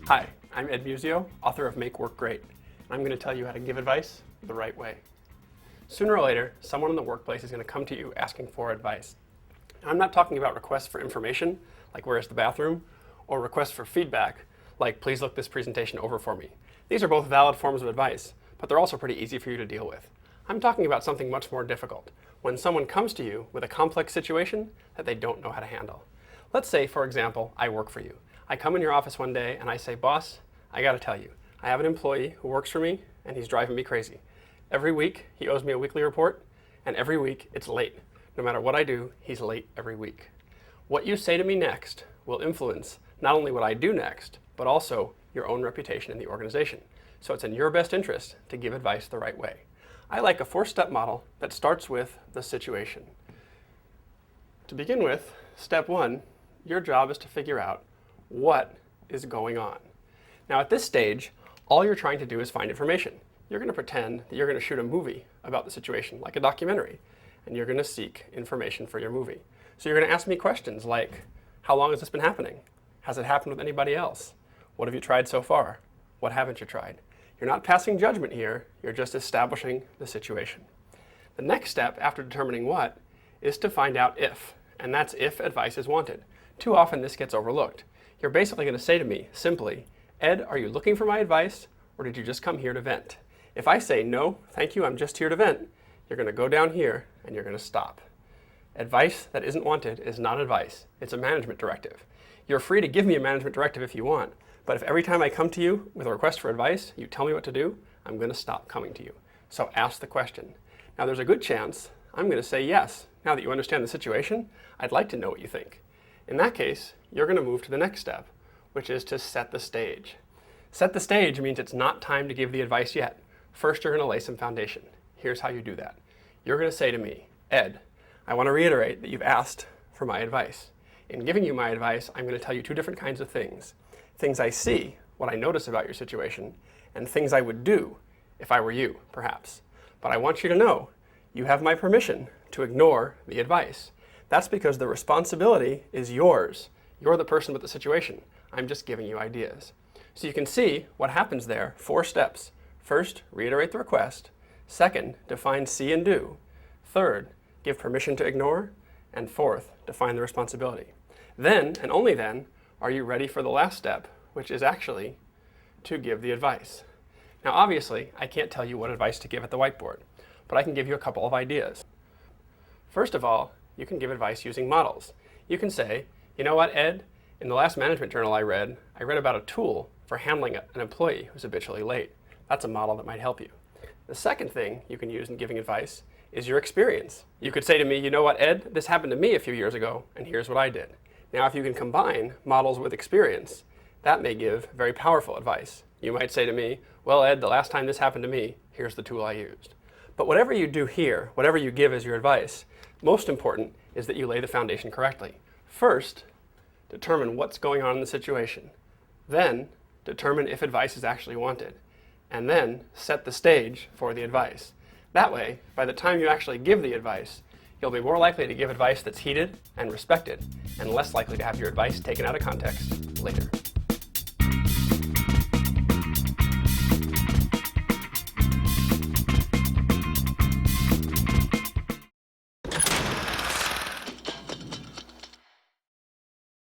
Hi, I'm Ed Muzio, author of Make Work Great, and I'm going to tell you how to give advice the right way. Sooner or later, someone in the workplace is going to come to you asking for advice. I'm not talking about requests for information, like where's the bathroom, or requests for feedback, like please look this presentation over for me. These are both valid forms of advice, but they're also pretty easy for you to deal with. I'm talking about something much more difficult, when someone comes to you with a complex situation that they don't know how to handle. Let's say, for example, I work for you. I come in your office one day and I say, boss, I gotta tell you, I have an employee who works for me and he's driving me crazy. Every week, he owes me a weekly report, and every week it's late. No matter what I do, he's late every week. What you say to me next will influence not only what I do next, but also your own reputation in the organization. So it's in your best interest to give advice the right way. I like a 4-step model that starts with the situation. To begin with, step 1, your job is to figure out what is going on. Now at this stage, all you're trying to do is find information. You're going to pretend that you're going to shoot a movie about the situation, like a documentary, and you're going to seek information for your movie. So you're going to ask me questions like, how long has this been happening? Has it happened with anybody else? What have you tried so far? What haven't you tried? You're not passing judgment here, you're just establishing the situation. The next step after determining what is to find out if, and that's if advice is wanted. Too often this gets overlooked. You're basically going to say to me simply, Ed, are you looking for my advice, or did you just come here to vent? If I say, no, thank you, I'm just here to vent, you're going to go down here and you're going to stop. Advice that isn't wanted is not advice. It's a management directive. You're free to give me a management directive if you want, but if every time I come to you with a request for advice, you tell me what to do, I'm going to stop coming to you. So ask the question. Now there's a good chance I'm going to say yes. Now that you understand the situation, I'd like to know what you think. In that case, you're going to move to the next step, which is to set the stage. Set the stage means it's not time to give the advice yet. First, you're going to lay some foundation. Here's how you do that. You're going to say to me, Ed, I want to reiterate that you've asked for my advice. In giving you my advice, I'm going to tell you 2 different kinds of things. Things I see, what I notice about your situation, and things I would do if I were you, perhaps. But I want you to know, you have my permission to ignore the advice. That's because the responsibility is yours. You're the person with the situation. I'm just giving you ideas. So you can see what happens there, 4 steps. First, reiterate the request. Second, define see and do. Third, give permission to ignore. And fourth, define the responsibility. Then, and only then, are you ready for the last step, which is actually to give the advice. Now obviously, I can't tell you what advice to give at the whiteboard, but I can give you a couple of ideas. First of all, you can give advice using models. You can say, you know what, Ed? In the last management journal I read about a tool for handling an employee who's habitually late. That's a model that might help you. The second thing you can use in giving advice is your experience. You could say to me, you know what, Ed? This happened to me a few years ago, and here's what I did. Now, if you can combine models with experience, that may give very powerful advice. You might say to me, well, Ed, the last time this happened to me, here's the tool I used. But whatever you do here, whatever you give as your advice, most important is that you lay the foundation correctly. First, determine what's going on in the situation. Then, determine if advice is actually wanted. And then, set the stage for the advice. That way, by the time you actually give the advice, you'll be more likely to give advice that's heeded and respected, and less likely to have your advice taken out of context later.